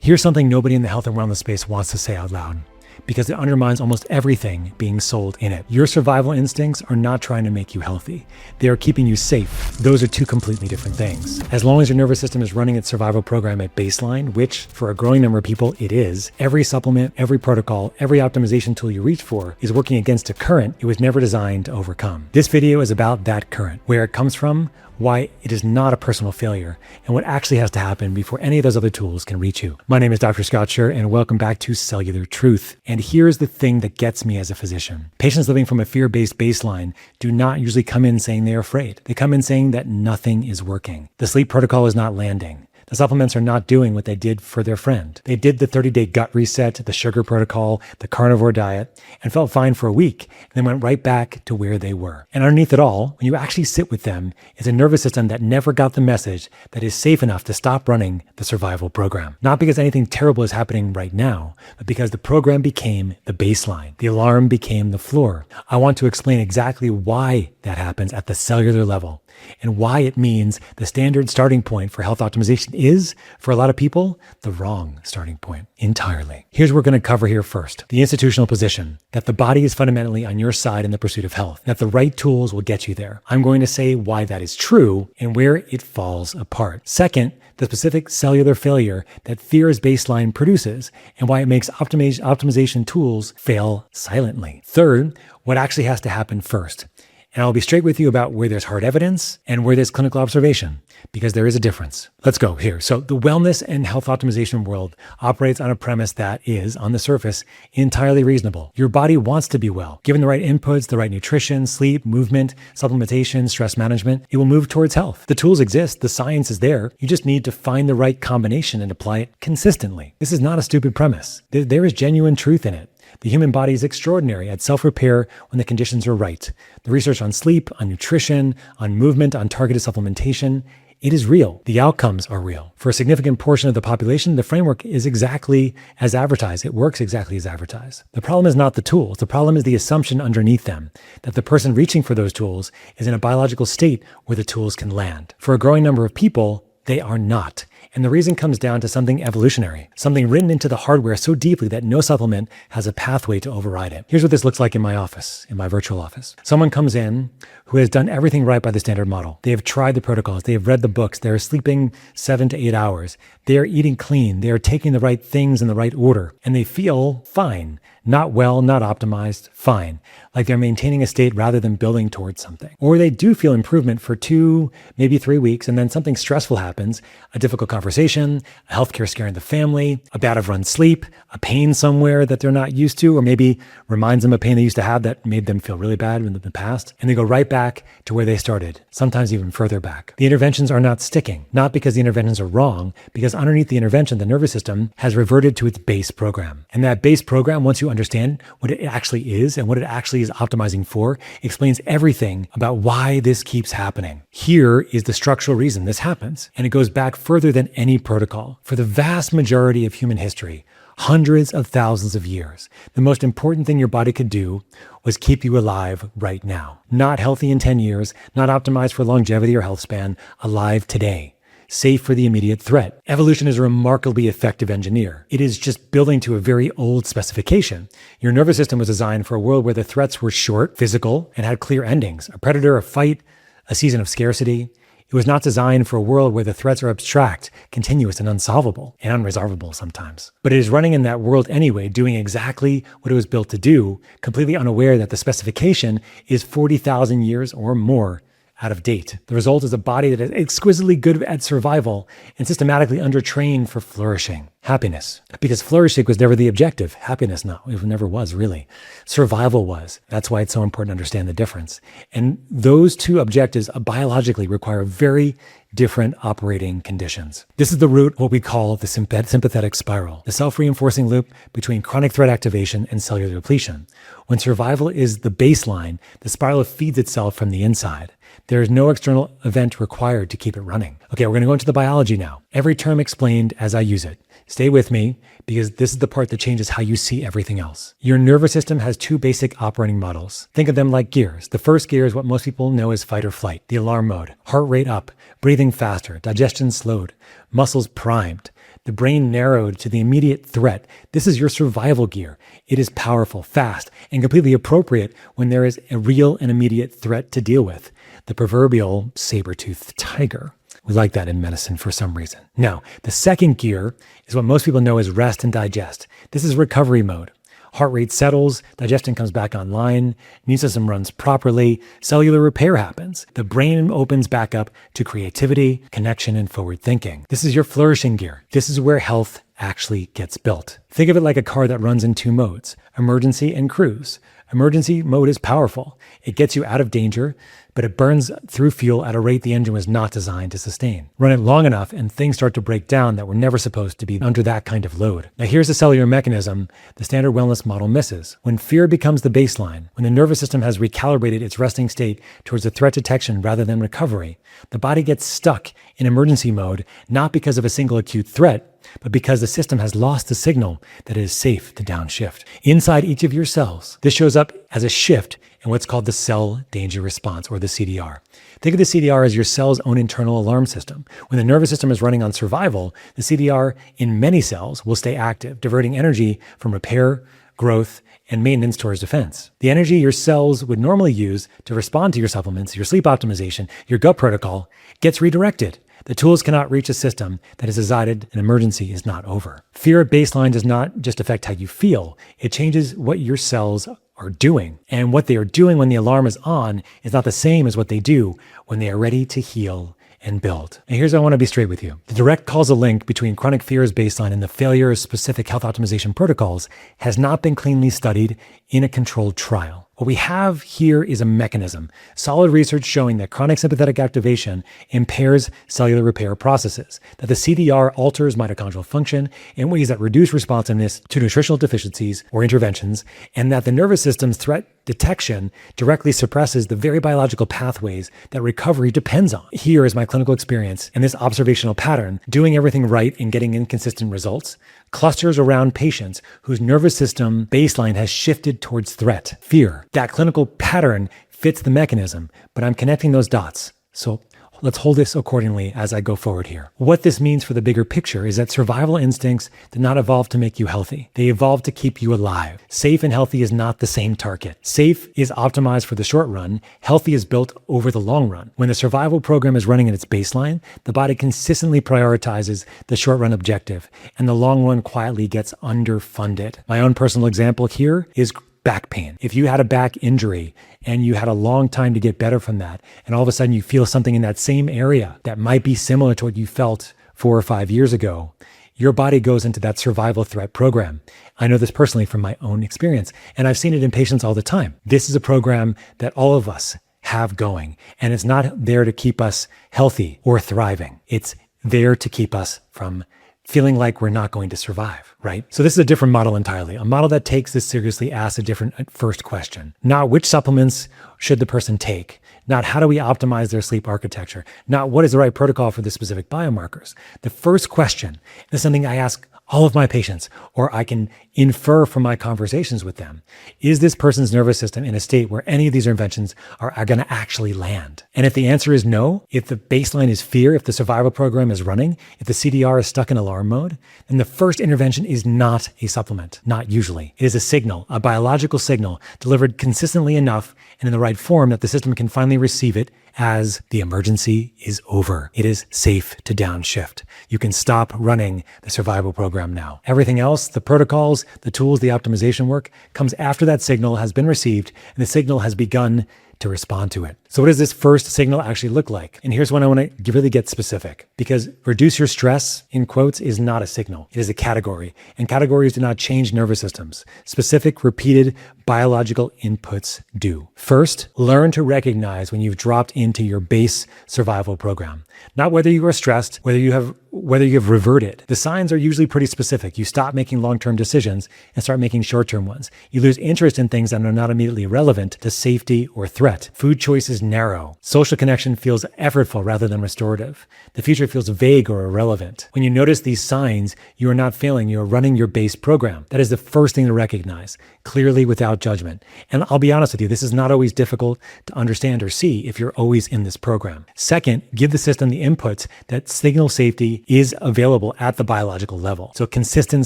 Here's something nobody in the health and wellness space wants to say out loud, because it undermines almost everything being sold in it. Your survival instincts are not trying to make you healthy. They are keeping you safe. Those are two completely different things. As long as your nervous system is running its survival program at baseline, which for a growing number of people it is, every supplement, every protocol, every optimization tool you reach for is working against a current it was never designed to overcome. This video is about that current, where it comes from, why it is not a personal failure, and what actually has to happen before any of those other tools can reach you. My name is Dr. Scott Scher, and welcome back to Cellular Truth. And here's the thing that gets me as a physician. Patients living from a fear-based baseline do not usually come in saying they're afraid. They come in saying that nothing is working. The sleep protocol is not landing. The supplements are not doing what they did for their friend. They did the 30-day gut reset, the sugar protocol, the carnivore diet, and felt fine for a week, and then went right back to where they were. And underneath it all, when you actually sit with them, is a nervous system that never got the message that is safe enough to stop running the survival program. Not because anything terrible is happening right now, but because the program became the baseline. The alarm became the floor. I want to explain exactly why that happens at the cellular level, and why it means the standard starting point for health optimization is, for a lot of people, the wrong starting point entirely. Here's what we're going to cover here first. The institutional position, that the body is fundamentally on your side in the pursuit of health, that the right tools will get you there. I'm going to say why that is true and where it falls apart. Second, the specific cellular failure that fear as baseline produces and why it makes optimization tools fail silently. Third, what actually has to happen first. And I'll be straight with you about where there's hard evidence and where there's clinical observation, because there is a difference. Let's go here. So the wellness and health optimization world operates on a premise that is, on the surface, entirely reasonable. Your body wants to be well. Given the right inputs, the right nutrition, sleep, movement, supplementation, stress management, it will move towards health. The tools exist. The science is there. You just need to find the right combination and apply it consistently. This is not a stupid premise. There is genuine truth in it. The human body is extraordinary at self-repair when the conditions are right. The research on sleep, on nutrition, on movement, on targeted supplementation, it is real. The outcomes are real. For a significant portion of the population, the framework is exactly as advertised. It works exactly as advertised. The problem is not the tools. The problem is the assumption underneath them, that the person reaching for those tools is in a biological state where the tools can land. For a growing number of people, they are not. And the reason comes down to something evolutionary, something written into the hardware so deeply that no supplement has a pathway to override it. Here's what this looks like in my office, in my virtual office. Someone comes in who has done everything right by the standard model. They have tried the protocols. They have read the books. They're sleeping 7 to 8 hours. They are eating clean. They are taking the right things in the right order. And they feel fine. Not well, not optimized, fine. Like they're maintaining a state rather than building towards something. Or they do feel improvement for 2, maybe 3 weeks, and then something stressful happens, a difficult conversation, a healthcare scare in the family, a bout of run sleep, a pain somewhere that they're not used to, or maybe reminds them of pain they used to have that made them feel really bad in the past. And they go right back to where they started, sometimes even further back. The interventions are not sticking, not because the interventions are wrong, because underneath the intervention, the nervous system has reverted to its base program. And that base program, once you understand what it actually is and what it actually is optimizing for, explains everything about why this keeps happening. Here is the structural reason this happens, and it goes back further than any protocol. For the vast majority of human history, hundreds of thousands of years, the most important thing your body could do was keep you alive right now. Not healthy in 10 years, not optimized for longevity or health span, alive today. Safe for the immediate threat. Evolution is a remarkably effective engineer. It is just building to a very old specification. Your nervous system was designed for a world where the threats were short, physical, and had clear endings. A predator, a fight, a season of scarcity. It was not designed for a world where the threats are abstract, continuous, and unsolvable, and unresolvable sometimes. But it is running in that world anyway, doing exactly what it was built to do, completely unaware that the specification is 40,000 years or more out of date. The result is a body that is exquisitely good at survival and systematically undertrained for flourishing. Happiness. Because flourishing was never the objective. Happiness, no, it never was really. Survival was. That's why it's so important to understand the difference. And those two objectives biologically require very different operating conditions. This is the root of what we call the sympathetic spiral, the self-reinforcing loop between chronic threat activation and cellular depletion. When survival is the baseline, the spiral feeds itself from the inside. There is no external event required to keep it running. Okay, we're going to go into the biology now. Every term explained as I use it. Stay with me, because this is the part that changes how you see everything else. Your nervous system has 2 basic operating models. Think of them like gears. The first gear is what most people know as fight or flight, the alarm mode. Heart rate up, breathing faster, digestion slowed, muscles primed. The brain narrowed to the immediate threat. This is your survival gear. It is powerful, fast, and completely appropriate when there is a real and immediate threat to deal with. The proverbial saber-toothed tiger. We like that in medicine for some reason. Now, the second gear is what most people know as rest and digest. This is recovery mode. Heart rate settles, digestion comes back online, immune system runs properly, cellular repair happens. The brain opens back up to creativity, connection, and forward thinking. This is your flourishing gear. This is where health actually gets built. Think of it like a car that runs in two modes, emergency and cruise. Emergency mode is powerful. It gets you out of danger, but it burns through fuel at a rate the engine was not designed to sustain. Run it long enough and things start to break down that were never supposed to be under that kind of load. Now here's the cellular mechanism the standard wellness model misses. When fear becomes the baseline, when the nervous system has recalibrated its resting state towards a threat detection rather than recovery, the body gets stuck in emergency mode, not because of a single acute threat, but because the system has lost the signal that it is safe to downshift. Inside each of your cells, this shows up as a shift in what's called the cell danger response, or the CDR. Think of the CDR as your cell's own internal alarm system. When the nervous system is running on survival, the CDR in many cells will stay active, diverting energy from repair, growth, and maintenance towards defense. The energy your cells would normally use to respond to your supplements, your sleep optimization, your gut protocol, gets redirected. The tools cannot reach a system that has decided an emergency is not over. Fear at baseline does not just affect how you feel. It changes what your cells are doing. And what they are doing when the alarm is on is not the same as what they do when they are ready to heal and build. And here's how I want to be straight with you. The direct causal link between chronic fear's baseline and the failure of specific health optimization protocols has not been cleanly studied in a controlled trial. What we have here is a mechanism, solid research showing that chronic sympathetic activation impairs cellular repair processes, that the CDR alters mitochondrial function in ways that reduce responsiveness to nutritional deficiencies or interventions, and that the nervous system's threat detection directly suppresses the very biological pathways that recovery depends on. Here is my clinical experience and this observational pattern, doing everything right and getting inconsistent results, clusters around patients whose nervous system baseline has shifted towards threat, fear. That clinical pattern fits the mechanism, but I'm connecting those dots. So let's hold this accordingly as I go forward here. What this means for the bigger picture is that survival instincts did not evolve to make you healthy. They evolved to keep you alive. Safe and healthy is not the same target. Safe is optimized for the short run. Healthy is built over the long run. When the survival program is running at its baseline, the body consistently prioritizes the short run objective, and the long run quietly gets underfunded. My own personal example here is back pain. If you had a back injury and you had a long time to get better from that, and all of a sudden you feel something in that same area that might be similar to what you felt 4 or 5 years ago, your body goes into that survival threat program. I know this personally from my own experience, and I've seen it in patients all the time. This is a program that all of us have going, and it's not there to keep us healthy or thriving. It's there to keep us from feeling like we're not going to survive, right? So this is a different model entirely, a model that takes this seriously, asks a different first question. Not which supplements should the person take, not how do we optimize their sleep architecture, not what is the right protocol for the specific biomarkers. The first question is something I ask all of my patients, or I can infer from my conversations with them. Is this person's nervous system in a state where any of these interventions are going to actually land? And if the answer is no, if the baseline is fear, if the survival program is running, if the CDR is stuck in alarm mode, then the first intervention is not a supplement, not usually. It is a signal, a biological signal delivered consistently enough and in the right form that the system can finally receive it as the emergency is over. It is safe to downshift. You can stop running the survival program now. Everything else, the protocols, the tools, the optimization work, comes after that signal has been received and the signal has begun to respond to it. So what does this first signal actually look like? And here's when I want to really get specific, because reduce your stress, in quotes, is not a signal. It is a category, and categories do not change nervous systems. Specific, repeated biological inputs do. First, learn to recognize when you've dropped into your base survival program. Not whether you are stressed, whether you have reverted. The signs are usually pretty specific. You stop making long-term decisions and start making short-term ones. You lose interest in things that are not immediately relevant to safety or threat. Food choices narrow. Social connection feels effortful rather than restorative. The future feels vague or irrelevant. When you notice these signs, you are not failing, you are running your base program. That is the first thing to recognize, clearly without judgment. And I'll be honest with you, this is not always difficult to understand or see if you're always in this program. Second, give the system the inputs that signal safety is available at the biological level. So consistent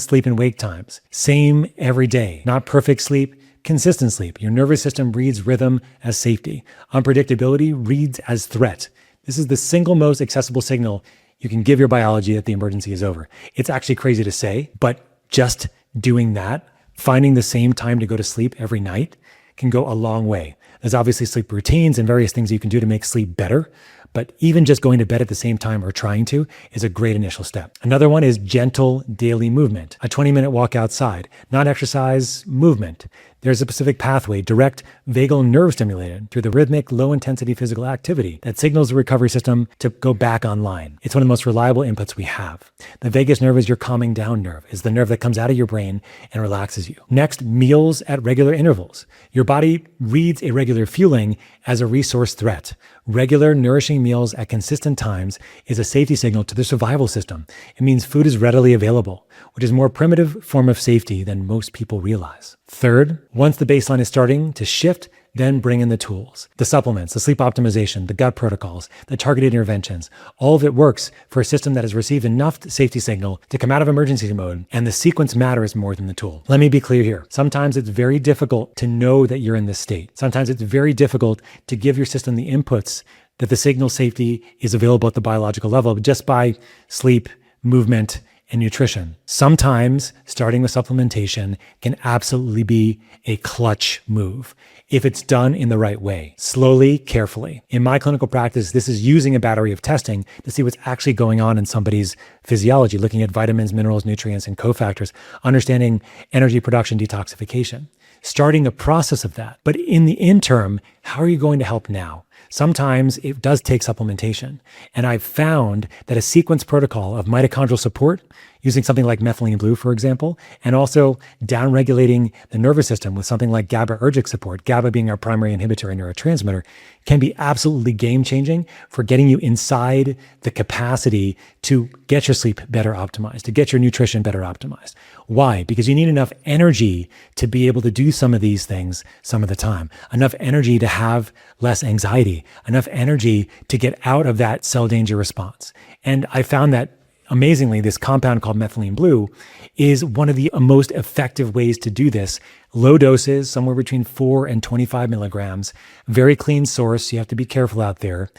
sleep and wake times, same every day, not perfect sleep, consistent sleep. Your nervous system reads rhythm as safety. Unpredictability reads as threat. This is the single most accessible signal you can give your biology that the emergency is over. It's actually crazy to say, but just doing that, finding the same time to go to sleep every night can go a long way. There's obviously sleep routines and various things you can do to make sleep better, but even just going to bed at the same time or trying to is a great initial step. Another one is gentle daily movement, a 20-minute walk outside, not exercise, movement. There's a specific pathway, direct vagal nerve stimulated through the rhythmic, low-intensity physical activity that signals the recovery system to go back online. It's one of the most reliable inputs we have. The vagus nerve is your calming down nerve. It's the nerve that comes out of your brain and relaxes you. Next, meals at regular intervals. Your body reads irregular fueling as a resource threat. Regular, nourishing meals at consistent times is a safety signal to the survival system. It means food is readily available, which is a more primitive form of safety than most people realize. Third, once the baseline is starting to shift, then bring in the tools, the supplements, the sleep optimization, the gut protocols, the targeted interventions. All of it works for a system that has received enough safety signal to come out of emergency mode, and the sequence matters more than the tool. Let me be clear here. Sometimes it's very difficult to know that you're in this state. Sometimes it's very difficult to give your system the inputs that the signal safety is available at the biological level just by sleep, movement, and nutrition. Sometimes starting with supplementation can absolutely be a clutch move if it's done in the right way, slowly, carefully. In my clinical practice, this is using a battery of testing to see what's actually going on in somebody's physiology, looking at vitamins, minerals, nutrients, and cofactors, understanding energy production, detoxification, starting a process of that. But in the interim, how are you going to help now? Sometimes it does take supplementation. And I've found that a sequence protocol of mitochondrial support, using something like methylene blue, for example, and also downregulating the nervous system with something like GABAergic support, GABA being our primary inhibitory neurotransmitter, can be absolutely game-changing for getting you inside the capacity to get your sleep better optimized, to get your nutrition better optimized. Why? Because you need enough energy to be able to do some of these things some of the time, enough energy to have less anxiety, enough energy to get out of that cell danger response. And I found that amazingly, this compound called methylene blue is one of the most effective ways to do this. Low doses, somewhere between 4 and 25 milligrams, very clean source. You have to be careful out there.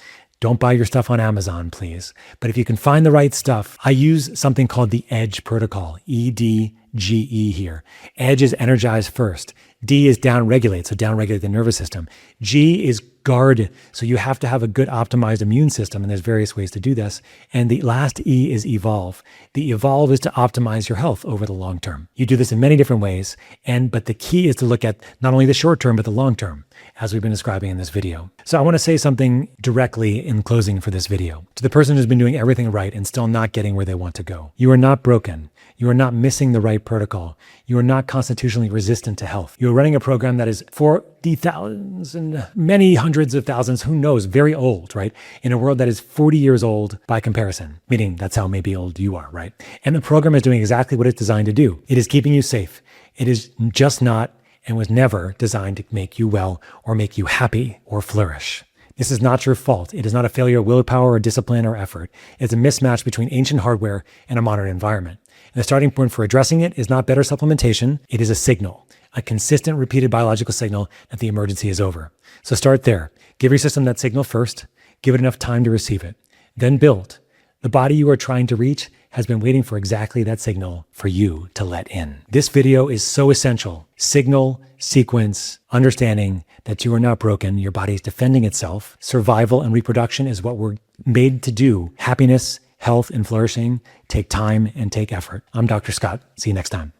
Don't buy your stuff on Amazon, please. But if you can find the right stuff, I use something called the EDGE protocol, EDGE here. EDGE is energize first. D is downregulate, so downregulate the nervous system. G is guard, so you have to have a good optimized immune system, and there's various ways to do this. And the last E is evolve. The evolve is to optimize your health over the long term. You do this in many different ways, but the key is to look at not only the short term, but the long term, as we've been describing in this video. So I want to say something directly in closing for this video. To the person who's been doing everything right and still not getting where they want to go. You are not broken. You are not missing the right protocol. You are not constitutionally resistant to health. You are running a program that is for the thousands and many hundreds of thousands, who knows, very old, right? In a world that is 40 years old by comparison, meaning that's how maybe old you are, right? And the program is doing exactly what it's designed to do. It is keeping you safe. It is just not and was never designed to make you well or make you happy or flourish. This is not your fault. It is not a failure of willpower or discipline or effort. It's a mismatch between ancient hardware and a modern environment. And the starting point for addressing it is not better supplementation. It is a signal, a consistent, repeated biological signal that the emergency is over. So start there. Give your system that signal first. Give it enough time to receive it. Then build. The body you are trying to reach has been waiting for exactly that signal for you to let in. This video is so essential. Signal, sequence, understanding that you are not broken. Your body is defending itself. Survival and reproduction is what we're made to do. Happiness, health, and flourishing take time and take effort. I'm Dr. Scott. See you next time.